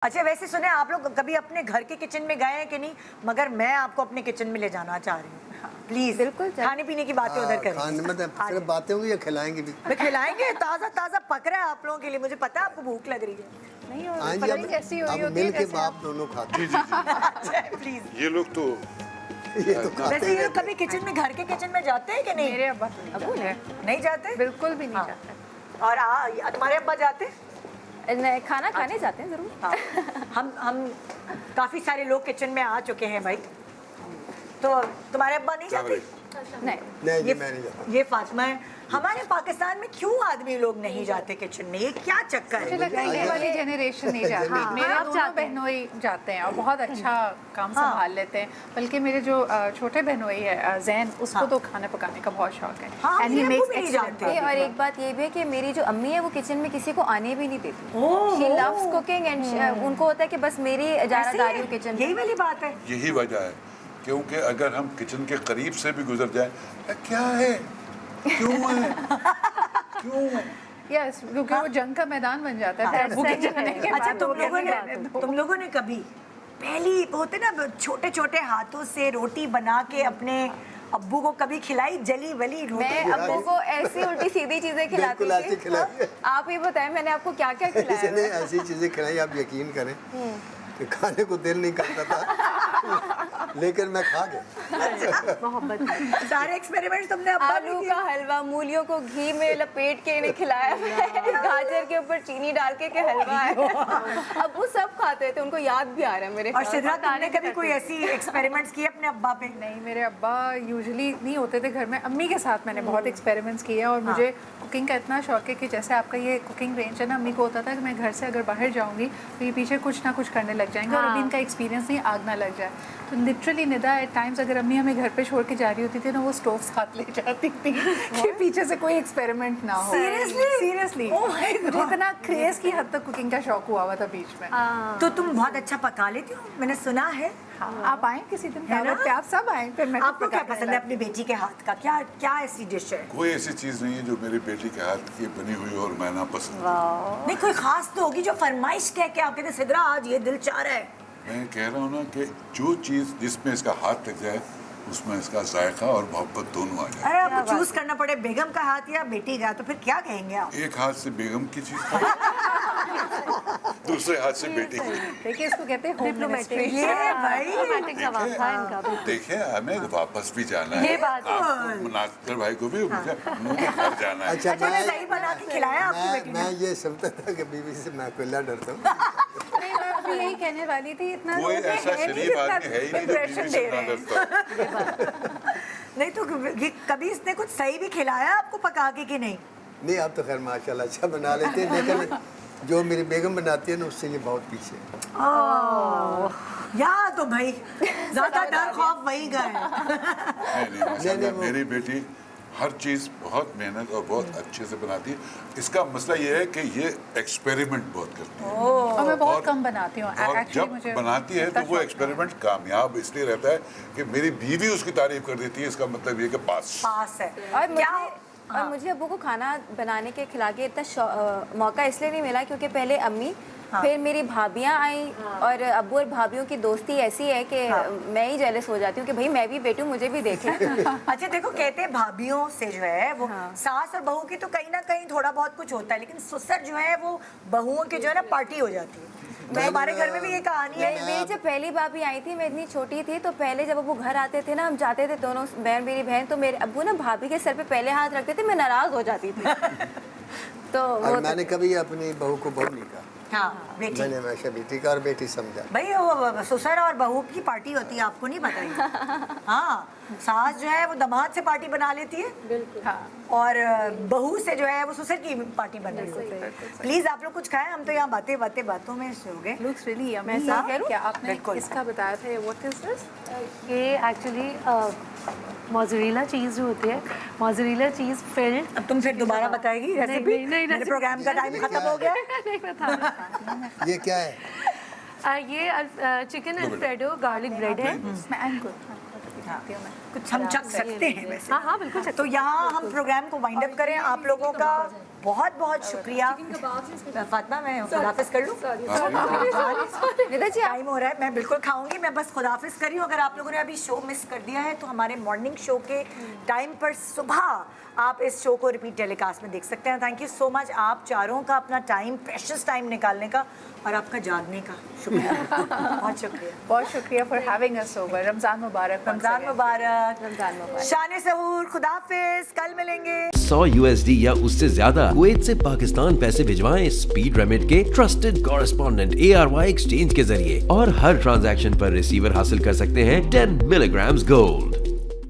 अच्छा वैसे सुने आप लोग कभी अपने घर के किचन में गए हैं कि नहीं? मगर मैं आपको अपने किचन में ले जाना चाह रही हूँ। प्लीज बिल्कुल खाने पीने की बातें उधर करें। खाने में सिर्फ बातें होंगी या खिलाएंगे भी? मैं खिलाएंगे, ताजा ताजा पक रहा है आप लोगों के लिए। मुझे पता है आपको भूख लग रही है। नहीं और आएंगे फलक ऐसी हो रही अब होती है मिल के जैसे बाप दोनों खाते जी जी जी अच्छा प्लीज। ये लोग तो ये तो खाते वैसे ही ये रहते कभी किचन में, घर के किचन में जाते हैं कि नहीं? मेरे अब्बा अबू नहीं जाते? बिल्कुल भी नहीं हाँ। जाते। और तुम्हारे अब्बा जाते? खाना खाने जाते हैं जरूर। हाँ। हम काफी सारे लोग किचन में आ चुके हैं भाई, तो तुम्हारे अब्बा नहीं क्या जाते? भाई? नहीं नहीं जी ये मैं नहीं जाता। ये फातिमा है। हमारे पाकिस्तान में क्यों आदमी लोग नहीं जाते किचन में? ये क्या चक्कर मुझे है? लगता है ये वाली जनरेशन नहीं जाती। हाँ। मेरे आप दोनों जाते हैं। बहनोई जाते हैं और बहुत अच्छा काम हाँ। संभाल लेते हैं। बल्कि मेरे जो छोटे बहनोई है जैन, उसको हाँ। तो खाने पकाने का बहुत शौक है। हाँ, And he मेरे makes को भी नहीं excellent जानते। food. और एक बात ये भी है कि मेरी जो अम्मी है वो किचन में किसी को आने भी नहीं देती। ओह। She loves cooking and उनको होता है कि बस मेरी ऐसे ही इजारादारी है? हो किचन यही में। वाली बात है। यही वजह है, क्योंकि अगर हम किचन के करीब से भी गुजर जाए, क्या है, क्यों है, क्यों है? यस, क्योंकि वो जंग का मैदान बन जाता है। फिर अब्बू के जाने के अच्छा बाद तुम लोगों ने कभी पहली होते ना छोटे छोटे हाथों से रोटी बना के अपने अब्बू को कभी खिलाई? जली वली रोटी? मैं अब्बू को ऐसी उल्टी सीधी चीजें खिलाती बिल्कुल ऐसी थी। खिलाई। आप ये बताएं मैंने आपको क्या क्या इसने खिलाया? ऐसी चीजें खिलाई आप यकीन करें कि खाने को दिल नहीं करता था लेकिन मैं खा गया। सारे एक्सपेरिमेंट तुमने अब्बा ने आलू किए? का हलवा, मूलियों को घी में लपेट के इन्हें खिलाया है। गाजर के ऊपर चीनी डाल के हलवा है। अब वो सब खाते थे, उनको याद भी आ रहा है मेरे। और सिद्रा तुमने कभी कोई ऐसी एक्सपेरिमेंट्स किए अपने अब्बा पे? नहीं, मेरे अब्बा यूजुअली नहीं होते थे घर में। अम्मी के साथ मैंने बहुत एक्सपेरिमेंट्स किए हैं और मुझे कुकिंग का इतना शौक है कि जैसे आपका ये कुकिंग रेंज है ना, अम्मी को होता था कि मैं घर से अगर बाहर जाऊंगी तो ये पीछे कुछ ना कुछ करने लग जाएंगे और अभी इनका एक्सपीरियंस नहीं, आग ना लग जाए। तो लिटरली निदा एट टाइम्स अगर अम्मी हमें घर पे छोड़ के जा रही होती थी ना, वो स्टोव साथ ले जाती थी कि पीछे से कोई एक्सपेरिमेंट ना हो। Seriously? Seriously Oh my God. मुझे इतना क्रेज की हद तक कुकिंग का शौक हुआ था बीच में। तो तुम बहुत अच्छा पका लेती हो, मैंने सुना है। हाँ, आप आए किसी दिन है ना? दावत पे, आप सब आए, फिर मैं आपको क्या पसंद है अपनी बेटी के हाथ का? क्या क्या ऐसी डिश है? कोई ऐसी चीज नहीं है जो मेरी बेटी के हाथ की बनी हुई और मैं ना पसंद करूं। नहीं कोई खास तो होगी जो फरमाइश कह के आप कहते सिद्रा आज ये दिल चाह रहा है। मैं कह रहा हूँ ना कि जो चीज जिसमें इसका हाथ लग जाए उसमें इसका जायका और मोहब्बत दोनों आ जाए। अरे आपको चूज करना पड़े बेगम का हाथ या बेटी का, तो फिर क्या कहेंगे आप? एक हाथ से बेगम की चीज खाओ, दूसरे हाथ से बेटी की। देखिए इसको कहते हैं होम मिनिस्ट्री। ये भाई देखिए हमें वापस भी जाना है, आपको नास्कर भाई को भी मुझे घर जाना है। अच्छा अच्छा मैं सही बना के खिलाया आपकी बेटी मैं ने? ये समझता था कि बीवी से मैं अकेला डरता हूँ। नहीं, मैं अभी यही कहने वाली थी, इतना कोई लोगों के ऐसा है नहीं शरीफ जितना आदमी है ही नहीं जो impression बीवी दे से रहे ना हैं। डरता हो। नहीं तो ये कभी इसने कुछ सही भी खिलाया आपको पका के कि नहीं? नहीं आप तो खैर माशाल्लाह अच्छा बना लेते हैं, लेकिन जो मेरी बेगम बनाती है ना उससे ये बहुत पीछे है। या तो भाई ज्यादा डर खौफ वही का है। नहीं माशाल्लाह मेरी बेटी हर चीज़ बहुत मेहनत और बहुत अच्छे से बनाती है। इसका मसला ये है कि ये एक्सपेरिमेंट बहुत करती है और मैं बहुत और- कम बनाती हूँ। और Actually जब मुझे बनाती है इतना तो वो शौक एक्सपेरिमेंट कामयाब इसलिए रहता है कि मेरी बीवी उसकी तारीफ कर देती है। इसका मतलब ये कि पास। पास है। और क्या और मुझे अब्बू को खाना बनाने के खिला के इतना मौका इसलिए नहीं मिला क्योंकि पहले अम्मी, फिर मेरी भाभियाँ आई और अब्बू और भाभियों की दोस्ती ऐसी है कि मैं ही जेलस हो जाती हूँ कि भाई मैं भी बेटू, मुझे भी देख लें। अच्छा देखो कहते हैं भाभीियों से जो है वो सास और बहू की तो कहीं ना कहीं थोड़ा बहुत कुछ होता है, लेकिन ससुर जो है वो बहुओं की जो है ना पार्टी हो जाती है। तो हमारे घर में भी ये कहानी है। मेरी जब पहली भाभी आई थी, मैं इतनी छोटी थी, तो पहले जब वो घर आते थे ना, हम जाते थे दोनों बहन, मेरी बहन, तो मेरे अब्बू ना भाभी के सर पे पहले हाथ रखते थे, मैं नाराज हो जाती थी। तो वो और मैंने कभी अपनी बहू को बहू नहीं कहा, हाँ बेटी। मैंने हमेशा बेटी का और बेटी समझा। भाई वो ससुर और बहू की पार्टी होती है, आपको नहीं पता है? हाँ सास जो है वो दामाद से पार्टी बना लेती है हाँ। और बहू से जो है वो ससुर की पार्टी बना लेती है। प्लीज आप लोग कुछ खाएं, हम तो यहाँ बातों में सो गए। Looks really yummy. मैं सही कह रही हूँ? क्या आपने बिल्कुल। इसका बताया था? What is this? ये एक्चुअली मोज़रेला चीज़ जो होती है, मोज़रेला चीज़ फिल्ड। अब तुम फिर दोबारा बताएगी रेसिपी? नहीं, मेरे प्रोग्राम का टाइम खत्म हो गया। नहीं बता। ये क्या है? ये चिकन अल्फ्रेडो गार्लिक ब्रेड है। I'm good. दिखाती हूँ मैं। कुछ हम चख सकते हैं वैसे। हाँ हाँ बिल्कुल। तो यहाँ हम प्रोग्राम को वाइंड अप करें। आप लोगों का बहुत बहुत शुक्रिया फातिमा, मैं खुदाफिज कर लूँ? निदा जी टाइम हो रहा है, मैं बिल्कुल खाऊंगी, मैं बस खुदाफिज कर रही हूँ। अगर आप लोगों ने अभी शो मिस कर दिया है तो हमारे मॉर्निंग शो के टाइम पर सुबह आप इस शो को रिपीट टेलीकास्ट में देख सकते हैं। थैंक यू सो मच आप चारों का अपना टाइम, प्रेशियस टाइम निकालने का और आपका जागने का शुक्रिया। बहुत शुक्रिया, बहुत शुक्रिया for having us over. Ramzan मुबारक। रमजान मुबारक। रमजान मुबारक। शान सहूर, खुदाफिज, कल मिलेंगे। 100 USD या उससे ज्यादा कुवैत से पाकिस्तान पैसे भिजवाएं स्पीड रेमिट के ट्रस्टेड कॉरेस्पॉन्डेंट ARY एक्सचेंज के जरिए और हर ट्रांजैक्शन पर रिसीवर हासिल कर सकते हैं 10 मिलीग्राम्स गोल्ड।